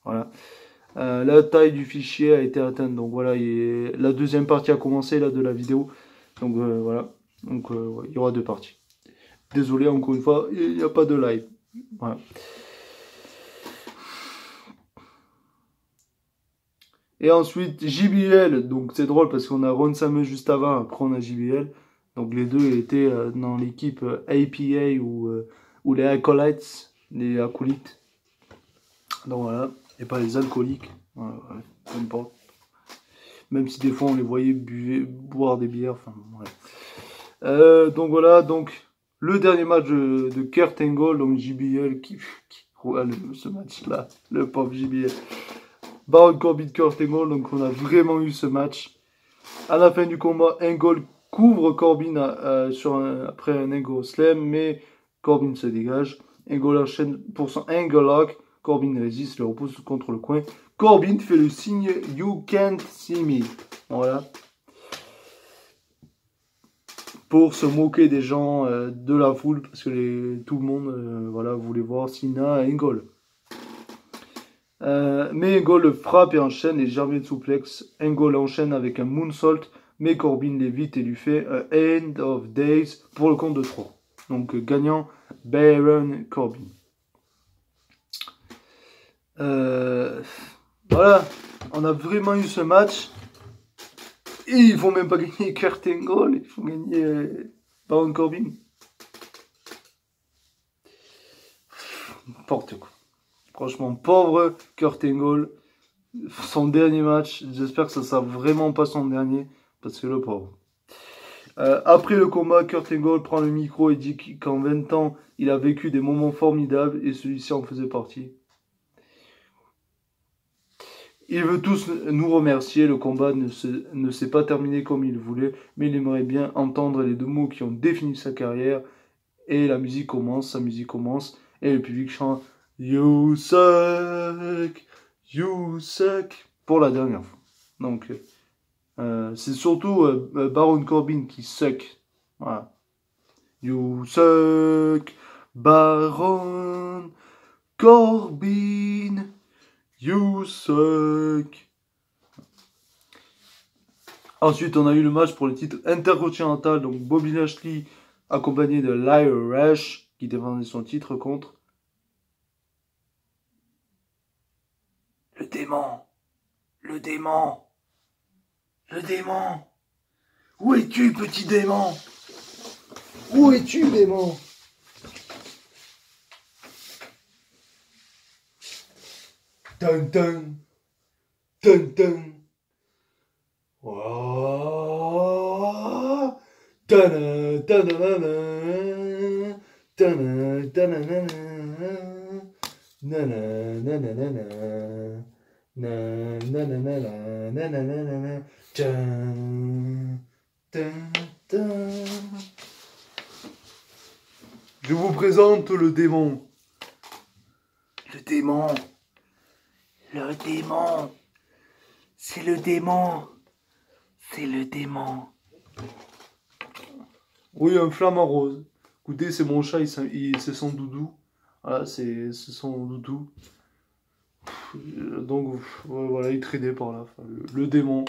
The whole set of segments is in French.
Voilà. La taille du fichier a été atteinte. Donc voilà, la deuxième partie a commencé là de la vidéo. Donc voilà. Donc ouais, il y aura deux parties. Désolé encore une fois, il n'y a pas de live. Voilà. Et ensuite JBL. Donc c'est drôle parce qu'on a Ron Samuel juste avant, après on a JBL. Donc les deux étaient dans l'équipe APA ou les Acolytes, les acolytes. Donc voilà, et pas les alcooliques. Voilà, ouais, peu importe. Même si des fois on les voyait boire des bières. Enfin, donc voilà, donc le dernier match de Kurt Angle, donc JBL qui ce match-là, le pauvre JBL. Baron Corbin, Kurt Angle, donc on a vraiment eu ce match. À la fin du combat, Angle couvre Corbin après un Angle Slam, mais Corbin se dégage. Angle enchaîne pour son Angle Lock. Corbin résiste, le repousse contre le coin. Corbin fait le signe You Can't See Me. Voilà. Pour se moquer des gens de la foule, parce que tout le monde voilà, voulait voir Cena et Angle. Mais Angle le frappe et enchaîne les Germain Suplex. Angle enchaîne avec un moonsault, mais Corbin l'évite et lui fait un End of Days pour le compte de 3. Donc gagnant Baron Corbin. Voilà, on a vraiment eu ce match. Et ils vont même pas gagner Kurt Angle, ils vont gagner Baron Corbin. N'importe quoi. Franchement, pauvre Kurt Angle. Son dernier match, j'espère que ça sera vraiment pas son dernier, parce que le pauvre. Après le combat, Kurt Angle prend le micro et dit qu'en 20 ans, il a vécu des moments formidables et celui-ci en faisait partie. Il veut tous nous remercier, le combat ne s'est pas terminé comme il voulait, mais il aimerait bien entendre les deux mots qui ont défini sa carrière. Et la musique commence, sa musique commence, et le public chante You suck, pour la dernière fois. Donc, c'est surtout Baron Corbin qui suck. Voilà. You suck, Baron Corbin, you suck. Ensuite, on a eu le match pour le titre intercontinental, donc Bobby Lashley accompagné de Lio Rush qui défendait son titre contre le démon. Le démon. Le démon. Où es-tu, petit démon? Où es-tu, démon? Dun dun. Dun dun. Oh. Dun dun dun dun dun Je vous présente le démon. Le démon. Le démon. C'est le démon. C'est le démon. Oui, un flamant rose. Écoutez, c'est mon chat, c'est son doudou. Voilà, c'est son doudou. Donc, voilà, il traînait par là. Enfin, le démon.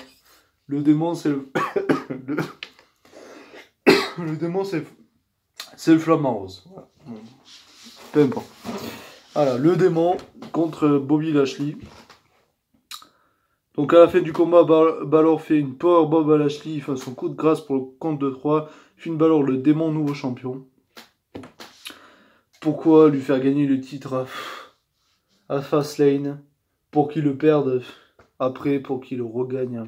Le démon, c'est le... le démon, c'est le flamant rose. Voilà. Peu importe. Voilà, le démon contre Bobby Lashley. Donc à la fin du combat, Balor fait une powerbomb à Lashley, il fait son coup de grâce pour le compte de 3. Finn Balor, le démon, nouveau champion. Pourquoi lui faire gagner le titre à Fastlane? Pour qu'il le perde après, pour qu'il le regagne.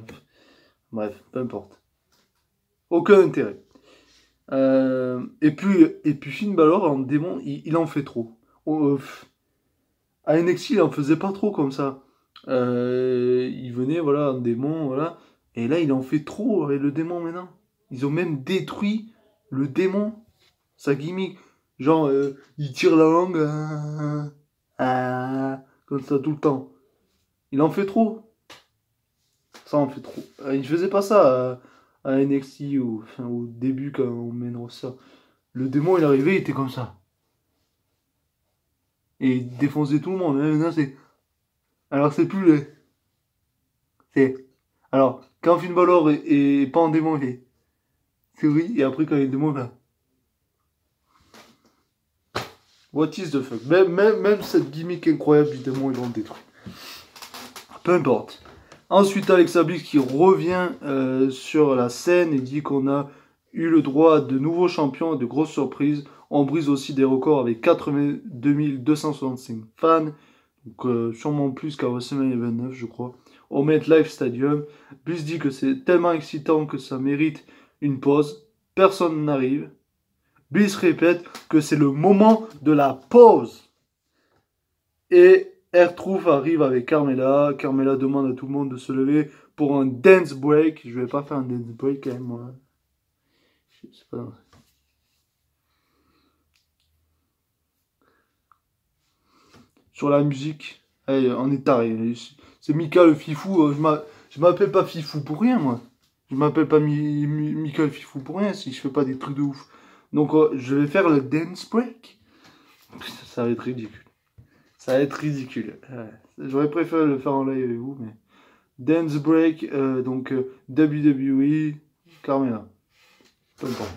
Bref, peu importe. Aucun intérêt. Et puis Finn Balor, en démon, il en fait trop. À NXT, il en faisait pas trop comme ça. Il venait, voilà, un démon, voilà. Et là, il en fait trop avec le démon maintenant. Ils ont même détruit le démon, sa gimmick. Genre, il tire la langue, comme ça tout le temps. Il en fait trop. Ça en fait trop. Il faisait pas ça à NXT au début quand on mène ça. Le démon, il arrivait, il était comme ça. Et il défonçait tout le monde. Là, c'est... Alors, c'est plus le... C'est... Alors, quand Finn Balor est pas en démon, il fait... C'est oui, et après, quand il est démon, là... What is the fuck? Même cette gimmick incroyable du démon, ils l'ont détruit. Peu importe. Ensuite, Alexa Bliss qui revient sur la scène et dit qu'on a eu le droit à de nouveaux champions et de grosses surprises. On brise aussi des records avec 82 265 fans. Donc sûrement plus qu'à WrestleMania 29, je crois. Au MetLife Stadium. Bliss dit que c'est tellement excitant que ça mérite une pause. Personne n'arrive. Bliss répète que c'est le moment de la pause. Et R-Truth arrive avec Carmella. Carmella demande à tout le monde de se lever pour un dance break. Je vais pas faire un dance break quand même, moi. Je sais pas. Sur la musique, hey, on est taré. C'est Mika le Fifou. Je m'appelle pas Fifou pour rien, moi. Je m'appelle pas Mika le Fifou pour rien si je fais pas des trucs de ouf. Donc, je vais faire le dance break. Ça va être ridicule. Ça va être ridicule. Ouais. J'aurais préféré le faire en live avec vous, mais... Dance break, donc WWE, Carmella. Peu importe.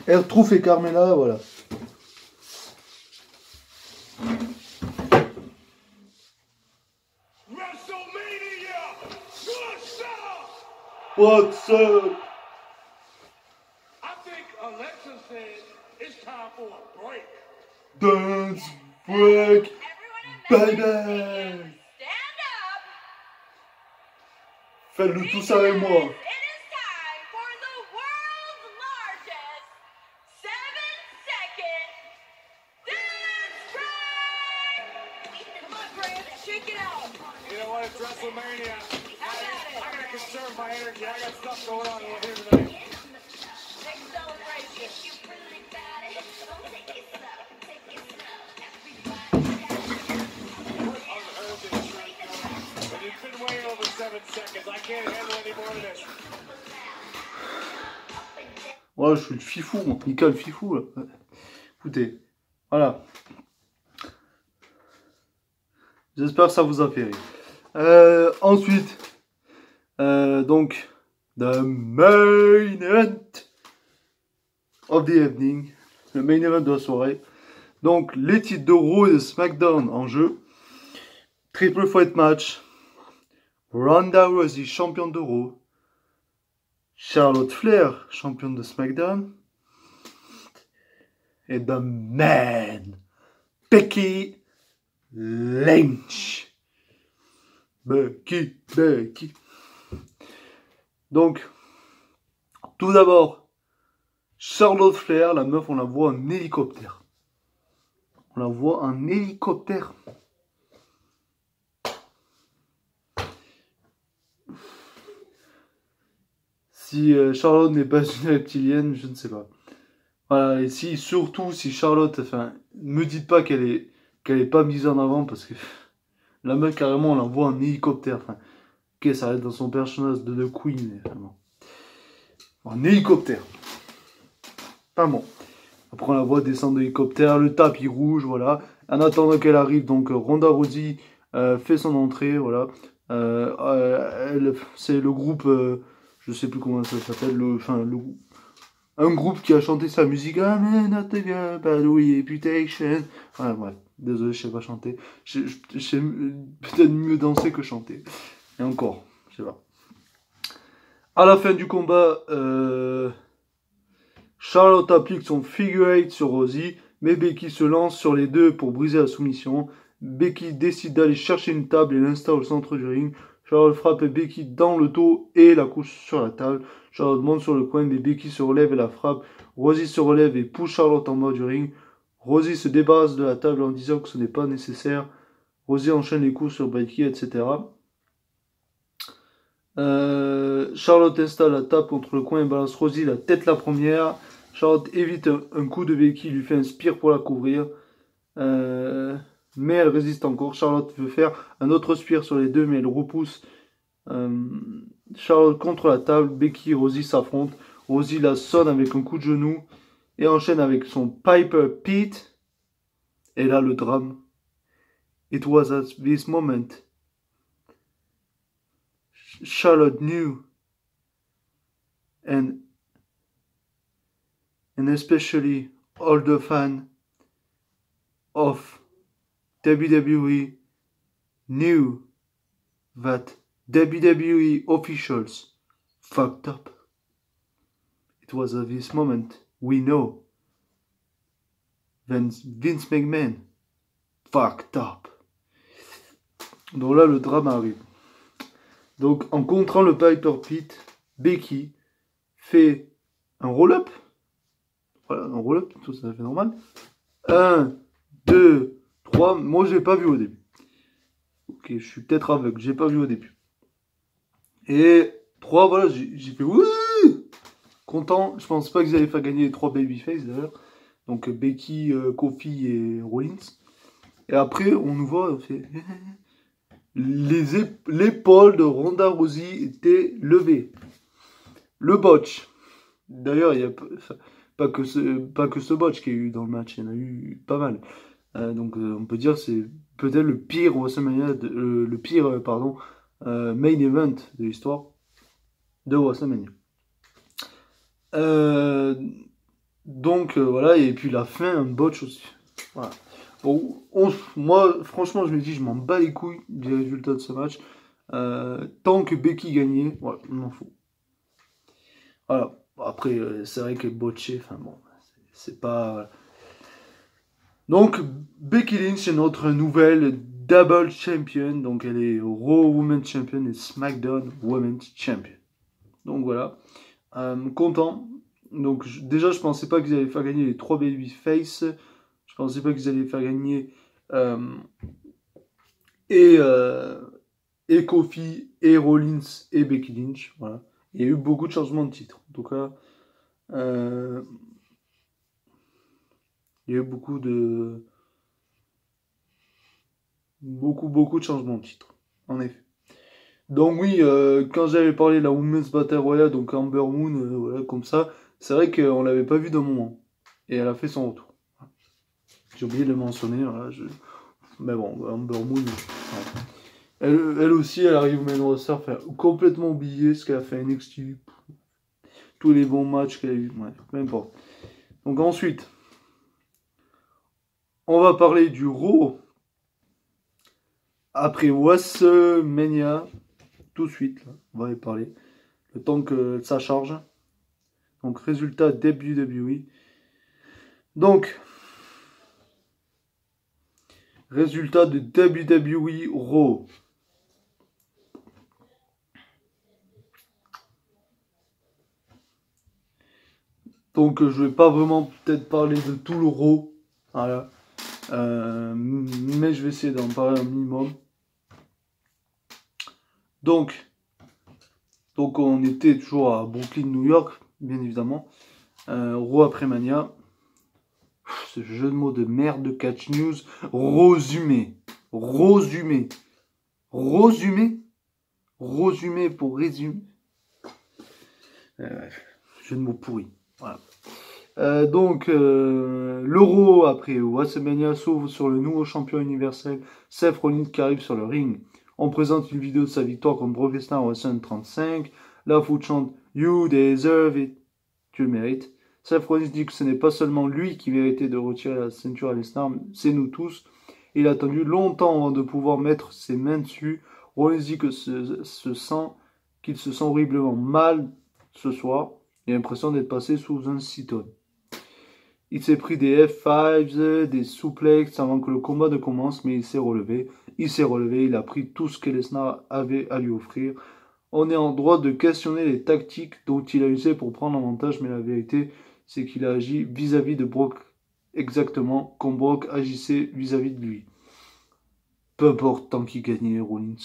R-Truth et Carmella, voilà. What's up? I think Alexa said it's time for a break. Dance break, baby. Stand up. Faites-le tous avec moi. It is time for the world's largest 7-second dance break. Come on, Brad, shake it out. You know what? It's WrestleMania. How about it? I gotta conserve my energy. I got stuff going on here tonight. Big celebration. You really got it. Don't take it slow. Take it slow. What on earth is Trent doing? And you've been way over 7 seconds. I can't handle any more of this. Voilà, je suis le fifou, moi. Mika le fifou, là. Écoutez, voilà. J'espère que ça vous a fait rire. Ensuite, donc, the main event of the evening. Le main event de la soirée. Donc, les titres de Raw et de SmackDown en jeu. Triple Threat Match. Ronda Rousey, championne de Raw. Charlotte Flair, championne de SmackDown. Et The Man, Becky Lynch. Becky. Donc, tout d'abord, Charlotte Flair, la meuf, on la voit en hélicoptère. On la voit en hélicoptère. Si Charlotte n'est pas une reptilienne, je ne sais pas. Voilà, et surtout si Charlotte, enfin, me dites pas qu'elle est pas mise en avant parce que la meuf carrément on la voit en hélicoptère. Enfin, ok, ça reste dans son personnage de The Queen, mais vraiment. En hélicoptère. Pas bon. Après on la voit descendre de l'hélicoptère, le tapis rouge, voilà. En attendant qu'elle arrive, donc Ronda Rousey fait son entrée, voilà. C'est le groupe, je sais plus comment ça s'appelle, un groupe qui a chanté sa musique. Ah, mais not a girl, bad reputation. Ouais, bref, désolé, je sais pas chanter. Je sais peut-être mieux danser que chanter. Et encore, je sais pas. À la fin du combat, Charlotte applique son figure 8 sur Rousey, mais Becky se lance sur les deux pour briser la soumission. Becky décide d'aller chercher une table et l'installe au centre du ring. Charlotte frappe Becky dans le dos et la couche sur la table. Charlotte monte sur le coin, mais Becky se relève et la frappe. Rousey se relève et pousse Charlotte en bas du ring. Rousey se débarrasse de la table en disant que ce n'est pas nécessaire. Rousey enchaîne les coups sur Becky, etc. Charlotte installe la table contre le coin et balance Rousey la tête la première. Charlotte évite un coup de Becky, lui fait un spear pour la couvrir. Mais elle résiste encore. Charlotte veut faire un autre spear sur les deux, mais elle repousse Charlotte contre la table. Becky et Rousey s'affrontent. Rousey la sonne avec un coup de genou et enchaîne avec son Piper Pete. Et là, le drame. It was at this moment Charlotte knew, and especially all the fans of WWE knew that WWE officials fucked up. It was at this moment we know Vince McMahon fucked up. Donc là, le drame arrive. Donc, en contrant le Piper Pit, Becky fait un roll-up. Voilà, un roll-up, tout ça fait normal. 1, 2, 3. Moi, je l'ai pas vu au début. Ok, je suis peut-être aveugle, j'ai pas vu au début. Et 3, voilà, j'ai fait wouh, content. Je pense pas qu'ils allaient faire gagner les 3 babyface d'ailleurs. Donc Becky, Kofi et Rollins. Et après, on nous voit, on fait... L'épaule de Ronda Rousey était levée. Le botch. D'ailleurs, il n'y a pas que ce botch qu'il y a eu dans le match, il y en a eu pas mal. Donc on peut dire que c'est peut-être le pire WrestleMania, main event de l'histoire de WrestleMania. Donc voilà, et puis la fin, un botch aussi. Voilà. Bon, moi, franchement, je me dis, je m'en bats les couilles des résultats de ce match. Tant que Becky gagnait, voilà, je m'en fous. Voilà. Après, c'est vrai que botché, enfin bon, c'est pas... Donc, Becky Lynch est notre nouvelle double champion. Donc, elle est Raw Women's Champion et SmackDown Women's Champion. Donc, voilà. Content. Donc, déjà, je pensais pas qu'ils allaient faire gagner les 3 babyface. Je pensais pas qu'ils allaient faire gagner et Kofi, et Rollins, et Becky Lynch. Voilà. Il y a eu beaucoup de changements de titre. En tout cas, il y a eu beaucoup de changements de titre. En effet. Donc oui, quand j'avais parlé de la Women's Battle Royale, donc Amber Moon, voilà, comme ça, c'est vrai qu'on l'avait pas vu d'un moment. Et elle a fait son retour. J'ai oublié de le mentionner, voilà, mais bon, Amber Moon, voilà. Elle aussi, elle arrive au main roster, complètement oublier ce qu'elle a fait à NXT, tous les bons matchs qu'elle a eu, ouais, peu importe. Donc ensuite, on va parler du Raw après WrestleMania, tout de suite, là, on va y parler, le temps que ça charge. Donc résultat WWE. Donc, résultat de WWE Raw. Donc je vais pas vraiment peut-être parler de tout le Raw. Voilà. Mais je vais essayer d'en parler un minimum. Donc on était toujours à Brooklyn, New York, bien évidemment. Raw après Mania. Ce jeu de mots de merde de Catch News. Rosumé pour résumer. Jeu de mots pourri. Voilà. L'Euro après WrestleMania s'ouvre sur le nouveau champion universel Seth Rollins qui arrive sur le ring. On présente une vidéo de sa victoire contre Brock Lesnar au WrestleMania 35. La foule chante You deserve it. Tu le mérites. Seth Rollins dit que ce n'est pas seulement lui qui méritait de retirer la ceinture à Lesnar, c'est nous tous. Il a attendu longtemps avant de pouvoir mettre ses mains dessus. Rollins dit que qu'il se sent horriblement mal ce soir. Il a l'impression d'être passé sous un 6 tonnes. Il s'est pris des F5s, des suplexes avant que le combat ne commence, mais il s'est relevé. Il a pris tout ce que Lesnar avait à lui offrir. On est en droit de questionner les tactiques dont il a usé pour prendre l'avantage, mais la vérité, c'est qu'il a agi vis-à-vis de Brock exactement comme Brock agissait vis-à-vis de lui. Peu importe tant qu'il gagnait, Rollins.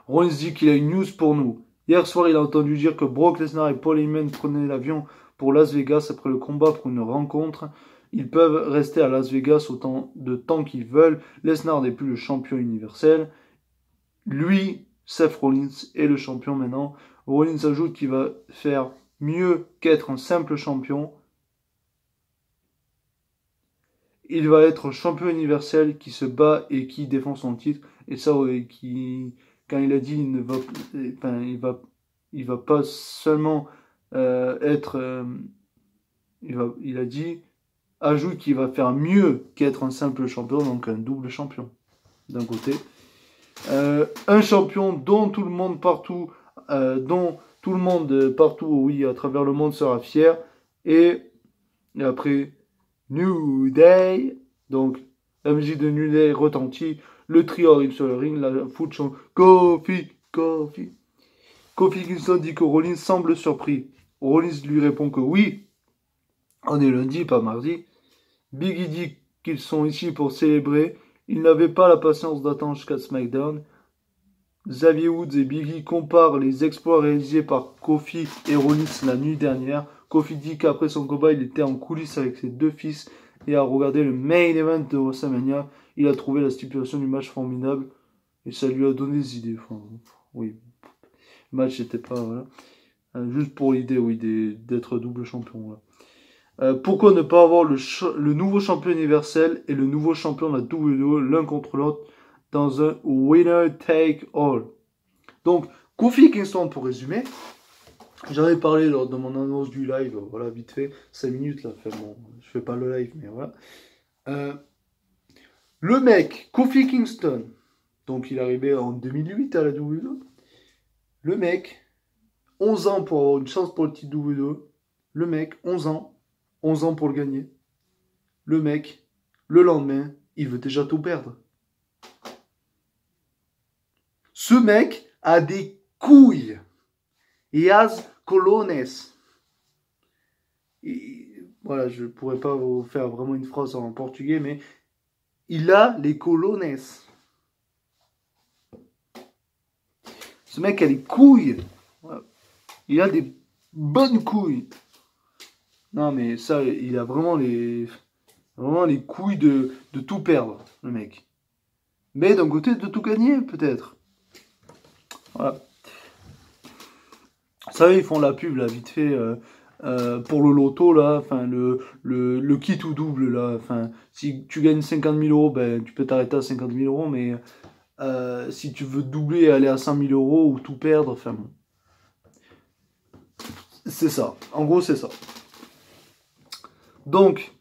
Rollins dit qu'il a une news pour nous. Hier soir, il a entendu dire que Brock Lesnar et Paul Heyman prenaient l'avion pour Las Vegas après le combat pour une rencontre. Ils peuvent rester à Las Vegas autant de temps qu'ils veulent. Lesnar n'est plus le champion universel. Lui, Seth Rollins, est le champion maintenant. Rollins ajoute qu'il va faire mieux qu'être un simple champion. il va être un champion universel qui se bat et qui défend son titre. Et ça, quand il a dit, il va pas seulement être, il a dit, ajoute qu'il va faire mieux qu'être un simple champion, donc un double champion d'un côté. Un champion dont tout le monde partout, oui, à travers le monde sera fier. Et après, New Day, donc la musique de New Day retentit, le trio arrive sur le ring, la foule chante Kofi. Kofi Kingston dit que Rollins semble surpris. Rollins lui répond que oui, on est lundi, pas mardi. Biggie dit qu'ils sont ici pour célébrer. Ils n'avaient pas la patience d'attendre jusqu'à SmackDown. Xavier Woods et Biggie comparent les exploits réalisés par Kofi et Rollins la nuit dernière. Kofi dit qu'après son combat, il était en coulisses avec ses deux fils et a regardé le main event de WrestleMania. Il a trouvé la stipulation du match formidable et ça lui a donné des idées. Enfin, oui, le match n'était pas... Voilà. Juste pour l'idée, oui, d'être double champion. Voilà. Pourquoi ne pas avoir le nouveau champion universel et le nouveau champion de la WWE l'un contre l'autre dans un winner take all? Donc, Kofi Kingston, pour résumer, j'en ai parlé lors de mon annonce du live, voilà, vite fait, 5 minutes là, enfin, bon, je fais pas le live, mais voilà. Le mec, Kofi Kingston, donc il est arrivé en 2008 à la WWE, le mec, 11 ans pour avoir une chance pour le titre WWE, le mec, 11 ans pour le gagner, le mec, le lendemain, il veut déjà tout perdre. Ce mec a des couilles. He has colones. Voilà, je pourrais pas vous faire vraiment une phrase en portugais, mais il a les colones. Ce mec a des couilles. Il a des bonnes couilles. Non, mais ça, il a vraiment les couilles de tout perdre, le mec. Mais d'un côté, de tout gagner, peut-être. Voilà. Vous savez, ils font la pub, là, vite fait, pour le loto, là, enfin, le kit ou double, là, enfin, si tu gagnes 50 000 euros, ben, tu peux t'arrêter à 50 000 euros, mais si tu veux doubler et aller à 100 000 euros ou tout perdre, enfin, bon. C'est ça. En gros, c'est ça. Donc,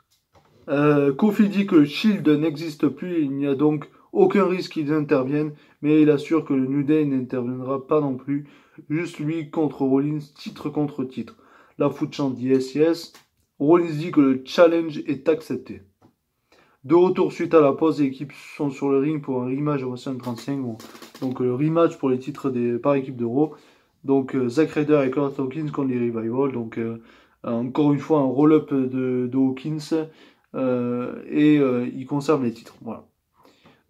Kofi dit que le Shield n'existe plus, il n'y a donc aucun risque qu'ils interviennent, mais il assure que le New Day n'interviendra pas non plus, juste lui contre Rollins, titre contre titre. La foule chante yes yes, Rollins dit que le challenge est accepté. De retour suite à la pause, les équipes sont sur le ring pour un rematch de WrestleMania 35, donc le rematch pour les titres par équipe de Raw. Donc Zack Ryder et Kurt Hawkins contre les Revival, donc encore une fois un roll-up de Hawkins, et il conserve les titres. Voilà.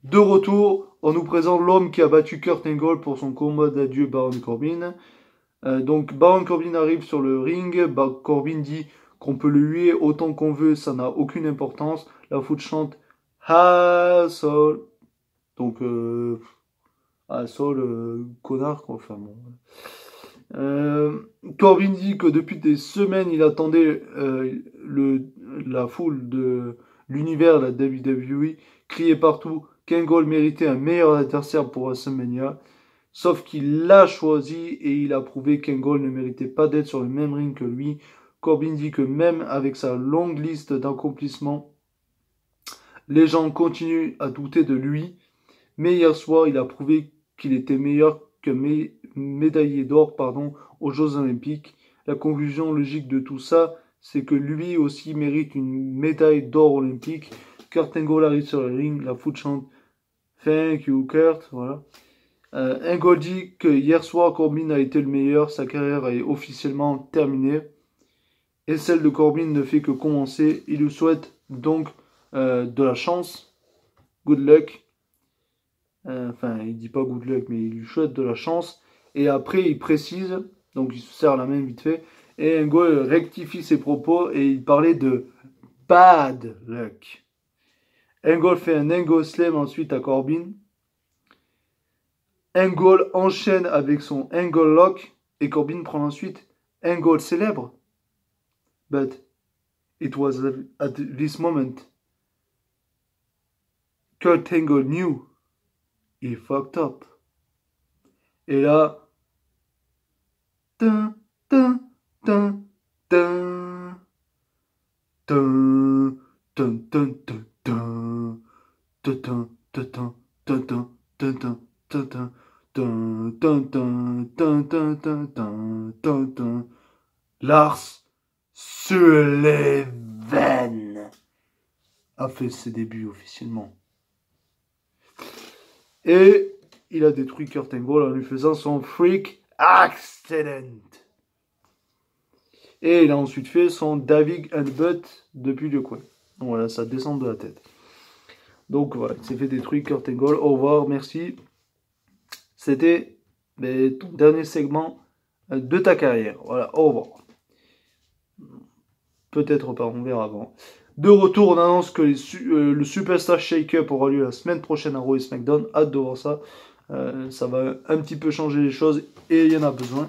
De retour, on nous présente l'homme qui a battu Kurt Angle pour son combat d'adieu Baron Corbin. Donc Baron Corbin arrive sur le ring, Corbin dit qu'on peut le huer autant qu'on veut, ça n'a aucune importance. La foule chante Asshole. Donc Asshole, connard quoi, enfin bon. Corbin dit que depuis des semaines il attendait la foule de l'univers de la WWE criait partout qu'Angle méritait un meilleur adversaire pour WrestleMania, sauf qu'il l'a choisi et il a prouvé qu'Angle ne méritait pas d'être sur le même ring que lui. Corbin dit que même avec sa longue liste d'accomplissements, les gens continuent à douter de lui, mais hier soir il a prouvé qu'il était meilleur que médaillé d'or aux Jeux Olympiques. La conclusion logique de tout ça, c'est que lui aussi mérite une médaille d'or olympique. Kurt Angle arrive sur le ring, la foule chante Thank you Kurt, voilà. Angle dit que hier soir Corbin a été le meilleur, sa carrière est officiellement terminée et celle de Corbin ne fait que commencer. Il lui souhaite donc de la chance, good luck. Enfin, il dit pas good luck, mais il lui souhaite de la chance. Et après, il précise, donc il se serre la main vite fait, et Angle rectifie ses propos et il parlait de bad luck. Angle fait un Angle Slam ensuite à Corbin. Angle enchaîne avec son Angle Lock et Corbin prend ensuite Angle célèbre. But it was at this moment Kurt Angle knew he fucked up. Et là, dun, dun, dun, dun, dun, dun, dun, dun, dun, dun, dun, dun, dun, dun, dun, dun, dun. Dun, dun, dun, dun, dun, dun, dun, dun, dun. Lars Sullivan a fait ses débuts officiellement. Et il a détruit Kurt Angle en lui faisant son freak accident. Et il a ensuite fait son David and Butt depuis le coin. Donc voilà, ça descend de la tête. Donc voilà, il s'est fait détruire Kurt Angle. Au revoir, merci. C'était ton dernier segment de ta carrière. Voilà, au revoir. Peut-être pas, on verra avant. De retour, on annonce que le Superstar Shake-Up aura lieu la semaine prochaine à Raw et SmackDown. Hâte de voir ça. Ça va un petit peu changer les choses et il y en a besoin.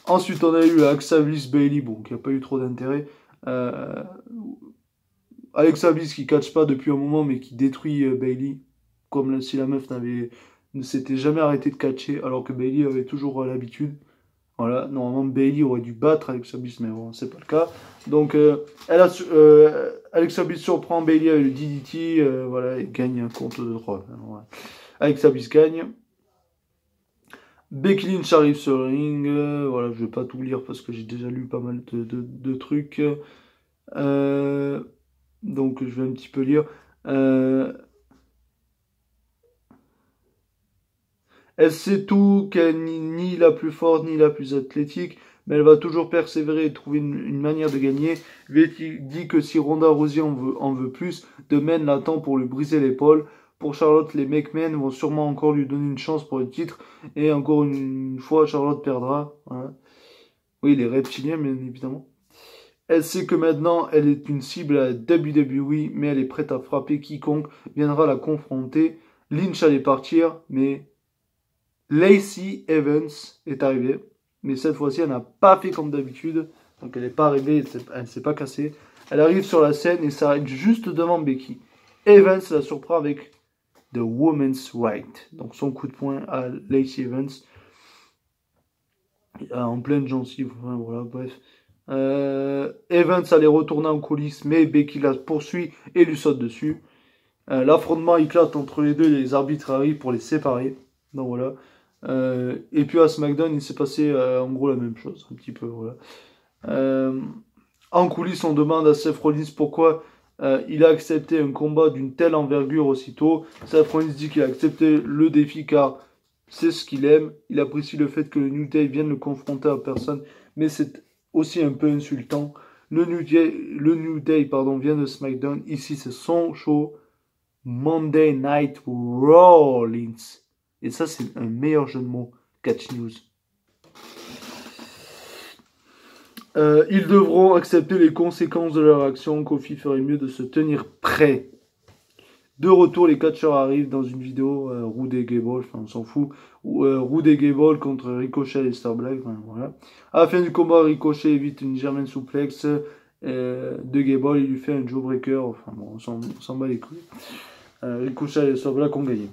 Ensuite, on a eu Alexa Bliss Bayley, bon, qui n'a pas eu trop d'intérêt. Alexa Bliss qui ne catch pas depuis un moment, mais qui détruit Bayley, comme si la meuf ne s'était jamais arrêtée de catcher, alors que Bayley avait toujours l'habitude. Voilà, normalement Bayley aurait dû battre Alexa Bliss, mais bon, c'est pas le cas. Donc, Alexa Bliss surprend Bayley avec le DDT, voilà, et gagne un compte de 3. Voilà. Alexa Bliss gagne. Becky Lynch arrive sur le ring, voilà, je vais pas tout lire parce que j'ai déjà lu pas mal de trucs. Donc, je vais un petit peu lire. Elle sait tout, qu'elle n'est ni la plus forte ni la plus athlétique, mais elle va toujours persévérer et trouver une manière de gagner. Becky dit que si Ronda Rousey en veut plus, de Men l'attend pour lui briser l'épaule. Pour Charlotte, les McMahon vont sûrement encore lui donner une chance pour le titre. Et encore une fois, Charlotte perdra. Voilà. Oui, les reptiliens, bien évidemment. Elle sait que maintenant, elle est une cible à WWE, mais elle est prête à frapper quiconque viendra la confronter. Lynch allait partir, mais Lacey Evans est arrivée, mais cette fois-ci, elle n'a pas fait comme d'habitude. Donc, elle n'est pas arrivée, elle ne s'est pas cassée. Elle arrive sur la scène et s'arrête juste devant Becky. Evans la surprend avec The Woman's Right. Donc, son coup de poing à Lacey Evans. En pleine gencive. Enfin, voilà, bref. Evans allait retourner en coulisses, mais Becky la poursuit et lui saute dessus. L'affrontement éclate entre les deux et les arbitres arrivent pour les séparer. Donc, voilà. Et puis à SmackDown, il s'est passé en gros la même chose, un petit peu, voilà. En coulisses, on demande à Seth Rollins pourquoi il a accepté un combat d'une telle envergure aussitôt. Seth Rollins dit qu'il a accepté le défi car c'est ce qu'il aime. Il apprécie le fait que le New Day vienne le confronter à personne, mais c'est aussi un peu insultant. Le New Day vient de SmackDown. Ici, c'est son show. Monday Night Rollins. Et ça, c'est un meilleur jeu de mots. Catch News. Ils devront accepter les conséquences de leur action. Kofi ferait mieux de se tenir prêt. De retour, les catcheurs arrivent dans une vidéo. Rude et Gable, enfin, on s'en fout. Rude et Gable contre Ricochet et Star Black. Enfin, voilà. À la fin du combat, Ricochet évite une German suplex de Gable. Il lui fait un jawbreaker. Enfin, bon, on s'en bat les couilles. Ricochet et Star Black ont gagné.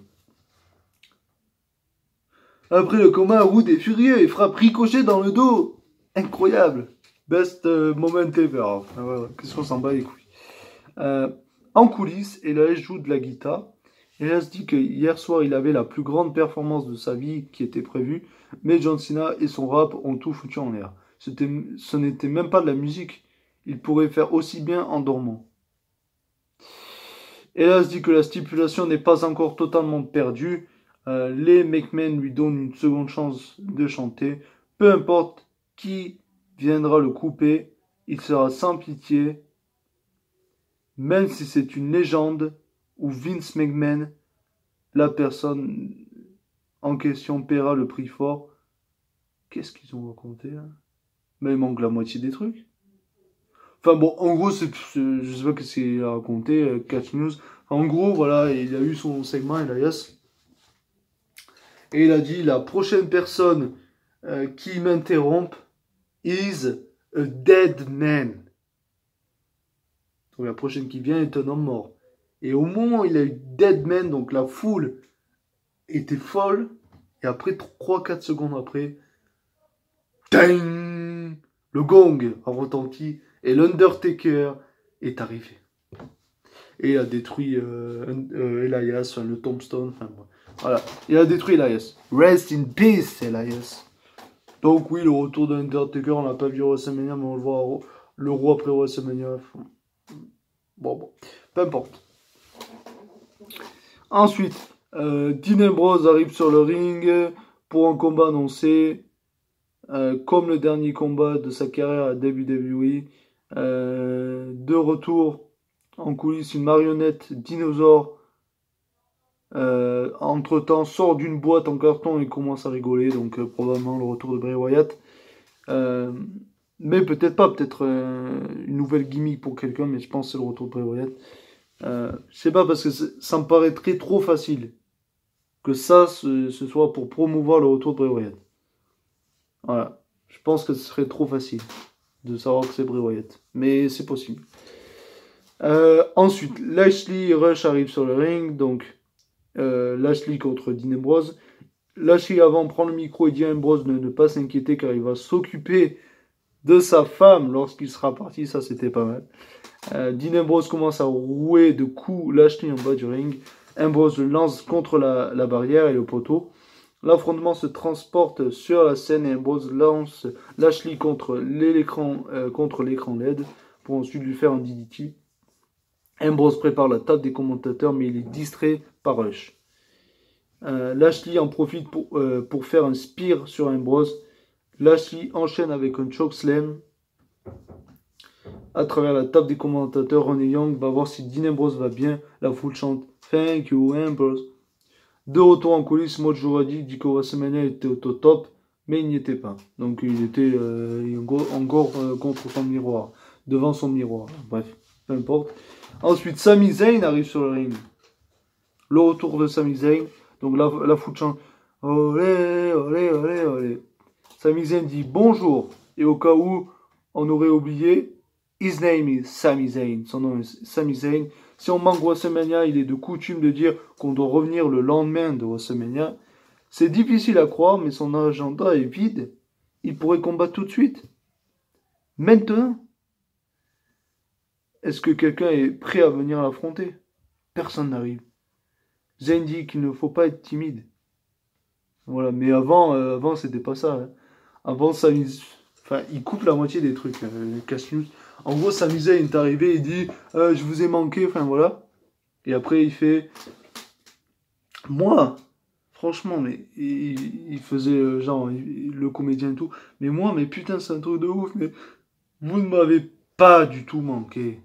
Après le combat, Rude est furieux et frappe Ricochet dans le dos. Incroyable. Best moment ever. Enfin, voilà. Qu'est-ce qu'on s'en bat les couilles. En coulisses, Elias joue de la guitare. Elias dit que hier soir, il avait la plus grande performance de sa vie qui était prévue, mais John Cena et son rap ont tout foutu en l'air. Ce n'était même pas de la musique. Il pourrait faire aussi bien en dormant. Elias dit que la stipulation n'est pas encore totalement perdue. Les McMahon lui donnent une seconde chance de chanter. Peu importe qui viendra le couper, il sera sans pitié. Même si c'est une légende ou Vince McMahon, la personne en question paiera le prix fort. Qu'est-ce qu'ils ont raconté là? Mais il manque la moitié des trucs. Enfin bon, en gros, je sais pas ce qu'il a raconté, Catch News. En gros, voilà, il a eu son segment, Elias. Et il a dit, la prochaine personne qui m'interrompt is a dead man. Donc la prochaine qui vient est un homme mort. Et au moment où il a eu Deadman, donc la foule était folle. Et après, 3-4 secondes après, ding, le gong a retenti. Et l'Undertaker est arrivé. Et il a détruit Elias, enfin, le tombstone. Enfin, voilà, il a détruit Elias. Rest in peace, Elias. Donc oui, le retour de l'Undertaker, on l'a pas vu à WrestleMania, mais on le voit l'Euro après WrestleMania. Bon, peu importe. Ensuite, Dean Ambrose arrive sur le ring pour un combat annoncé, comme le dernier combat de sa carrière à WWE. De retour en coulisses, une marionnette dinosaure entre-temps sort d'une boîte en carton et commence à rigoler, donc probablement le retour de Bray Wyatt. Mais peut-être pas, peut-être une nouvelle gimmick pour quelqu'un, mais je pense que c'est le retour de Bray Wyatt. Je sais pas, parce que ça me paraîtrait trop facile que ça ce soit pour promouvoir le retour de Bray Wyatt. Voilà, je pense que ce serait trop facile de savoir que c'est Bray Wyatt, mais c'est possible. Ensuite, Lashley et Rush arrivent sur le ring, donc Lashley contre Dean Ambrose. Lashley avant prend le micro et dit à Ambrose de ne pas s'inquiéter car il va s'occuper de sa femme lorsqu'il sera parti, ça c'était pas mal. Dean Ambrose commence à rouer de coups Lashley en bas du ring. Ambrose le lance contre la barrière et le poteau. L'affrontement se transporte sur la scène et Ambrose lance Lashley contre l'écran LED pour ensuite lui faire un DDT. Ambrose prépare la table des commentateurs, mais il est distrait par Rush. Lashley en profite pour faire un spear sur Ambrose. Lashley enchaîne avec un chokeslam. À travers la table des commentateurs, Ronnie Young va voir si Dean Ambrose va bien. La foule chante « Thank you, Ambrose ». De retour en coulisses, Mojo Rawley dit que WrestleMania était au top, mais il n'y était pas. Donc il était encore contre son miroir, devant son miroir. Bref, peu importe. Ensuite, Sami Zayn arrive sur le ring. Le retour de Sami Zayn. Donc la foule chante « Olé, olé, olé, olé ». Sami Zayn dit bonjour. Et au cas où on aurait oublié, his name is Sami Zayn. Son nom est Sami Zayn. Si on manque WrestleMania, il est de coutume de dire qu'on doit revenir le lendemain de WrestleMania. C'est difficile à croire, mais son agenda est vide. Il pourrait combattre tout de suite. Maintenant, est-ce que quelqu'un est prêt à venir l'affronter? Personne n'arrive. Zayn dit qu'il ne faut pas être timide. Voilà, mais avant c'était pas ça. Hein. Avant, il coupe la moitié des trucs, Cash News. En gros, Sami Zayn est arrivé, il dit je vous ai manqué, enfin voilà. Et après, il fait moi, franchement, mais il faisait genre le comédien et tout. Mais moi, mais putain, c'est un truc de ouf, mais vous ne m'avez pas du tout manqué.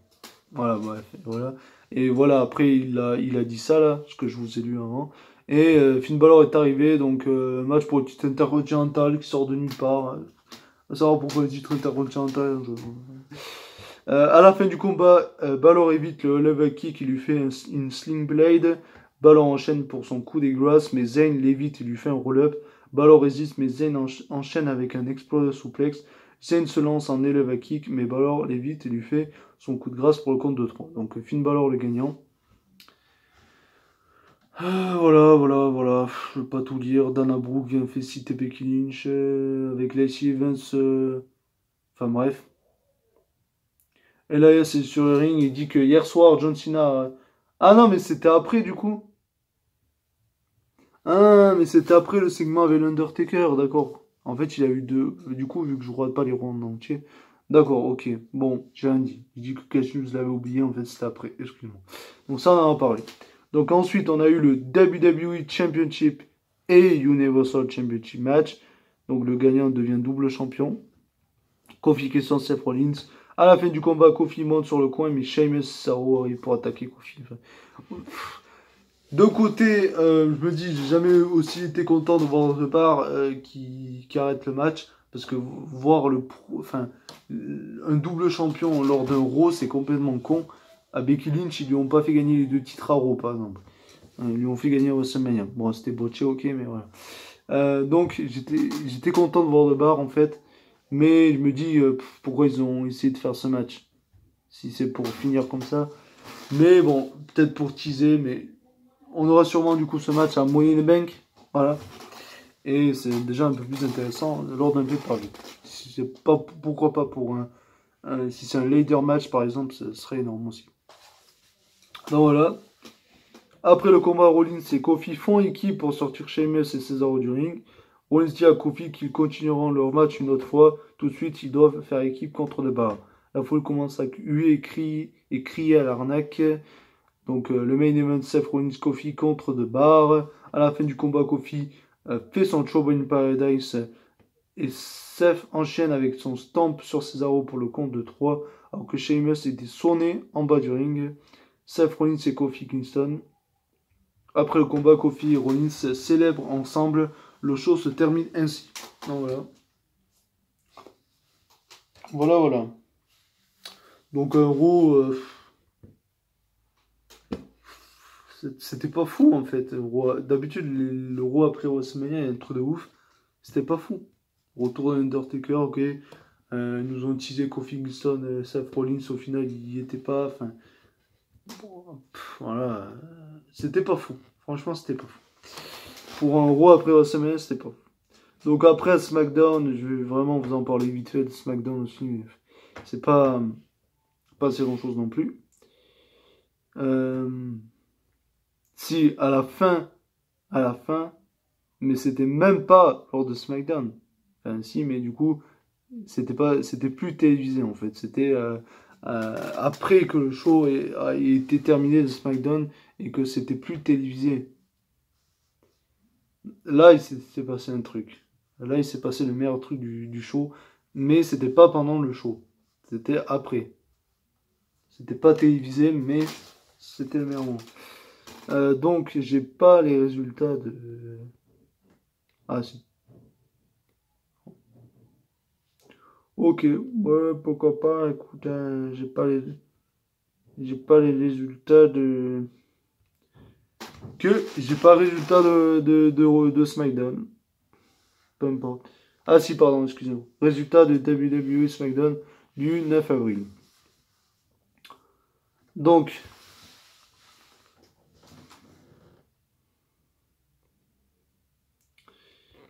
Voilà, bref, voilà. Et voilà, après, il a dit ça là, ce que je vous ai lu avant. Et Finn Balor est arrivé, donc match pour le titre intercontinental qui sort de nulle part. À savoir pourquoi le titre intercontinental. À la fin du combat, Balor évite le level kick, il lui fait une sling blade. Balor enchaîne pour son coup des grâces, mais Zayn l'évite et lui fait un roll-up. Balor résiste, mais Zayn enchaîne avec un exploder suplex. Zayn se lance en eleva kick, mais Balor l'évite et lui fait son coup de grâce pour le compte de 3. Donc Finn Balor le gagnant. Voilà. Je ne vais pas tout lire. Dana Brooke vient fait citer Becky Lynch avec Lacey Evans. Enfin bref. Elias est sur le ring. Il dit que hier soir, John Cena. Ah non, mais c'était après du coup. Ah, mais c'était après le segment avec l'Undertaker, d'accord. En fait, il a eu deux. Du coup, vu que je ne regarde pas les rondes en entier. D'accord, ok. Bon, j'ai rien dit. Je dis que Cash News l'avait oublié, en fait, c'était après. Excuse-moi. Donc ça, on en a parlé. Donc ensuite, on a eu le WWE Championship et Universal Championship match. Donc le gagnant devient double champion. Kofi Kingston, Seth Rollins. À la fin du combat, Kofi monte sur le coin, mais Sheamus Cesaro arrive pour attaquer Kofi. De côté, je me dis, j'ai jamais aussi été content de voir The Bar qui arrête le match. Parce que voir un double champion lors d'un Raw, c'est complètement con. À Becky Lynch, ils lui ont pas fait gagner les 2 titres à Raw, par exemple. Ils lui ont fait gagner à WrestleMania. Bon, c'était botché, ok, mais voilà. Donc, j'étais content de voir The Bar, en fait. Mais je me dis, pourquoi ils ont essayé de faire ce match? Si c'est pour finir comme ça. Mais bon, peut-être pour teaser, mais on aura sûrement du coup ce match à Money in the Bank. Voilà. Et c'est déjà un peu plus intéressant lors d'un pay-per-view. Si c'est pas, pourquoi pas pour si c'est un ladder match par exemple, ce serait énorme aussi. Donc voilà. Après le combat, Rollins et Kofi font équipe pour sortir Sheamus et Cesaro du ring. Rollins dit à Kofi qu'ils continueront leur match une autre fois. Tout de suite, ils doivent faire équipe contre The Bar. La foule commence à huer et crier à l'arnaque. Donc le main event, Seth Rollins Kofi contre The Bar. À la fin du combat, Kofi fait son Trouble in Paradise et Seth enchaîne avec son stamp sur Cesaro pour le compte de 3 alors que Sheamus était sonné en bas du ring. Seth Rollins et Kofi Kingston. Après le combat, Kofi et Rollins célèbrent ensemble. Le show se termine ainsi. Donc voilà. Voilà. Donc un Raw, c'était pas fou en fait. D'habitude, le Raw après WrestleMania, il y a un truc de ouf. C'était pas fou. Retour d'Undertaker, ok. Ils nous ont teasé Kofi Kingston, Seth Rollins, au final, il y était pas. Enfin, voilà. C'était pas fou. Franchement, c'était pas fou. Pour un Raw après WrestleMania, c'était pas fou. Donc après SmackDown, je vais vraiment vous en parler vite fait de SmackDown aussi, mais c'est pas assez grand chose non plus. Si à la fin, mais c'était même pas lors de SmackDown. Enfin si, mais du coup, c'était plus télévisé en fait. C'était après que le show a été terminé de SmackDown et que c'était plus télévisé. Là, il s'est passé un truc. Là, il s'est passé le meilleur truc du show, mais c'était pas pendant le show. C'était après. C'était pas télévisé, mais c'était le meilleur moment. Donc, j'ai pas les résultats de. Ah, si. Ok, ouais, pourquoi pas. Écoute, j'ai pas les résultats de. J'ai pas les résultats de SmackDown. Peu importe. Ah si, pardon, excusez-moi. Résultat de WWE SmackDown du 9 avril. Donc,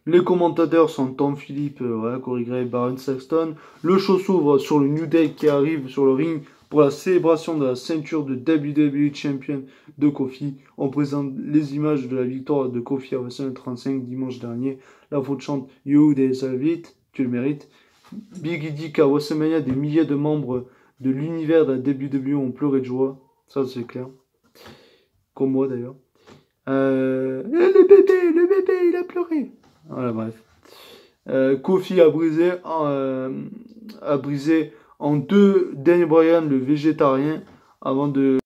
les commentateurs sont Tom Phillips, Corey Gray, Baron Saxton. Le show s'ouvre sur le New Day qui arrive sur le ring pour la célébration de la ceinture de WWE Champion de Kofi. On présente les images de la victoire de Kofi à WrestleMania 35 dimanche dernier. La foule chante You deserve it, tu le mérites. Big E dit qu'à WrestleMania, des milliers de membres de l'univers de la WWE ont pleuré de joie. Ça, c'est clair. Comme moi d'ailleurs. Le bébé, il a pleuré. Voilà, bref. Kofi a brisé en deux Daniel Bryan, le végétarien, avant de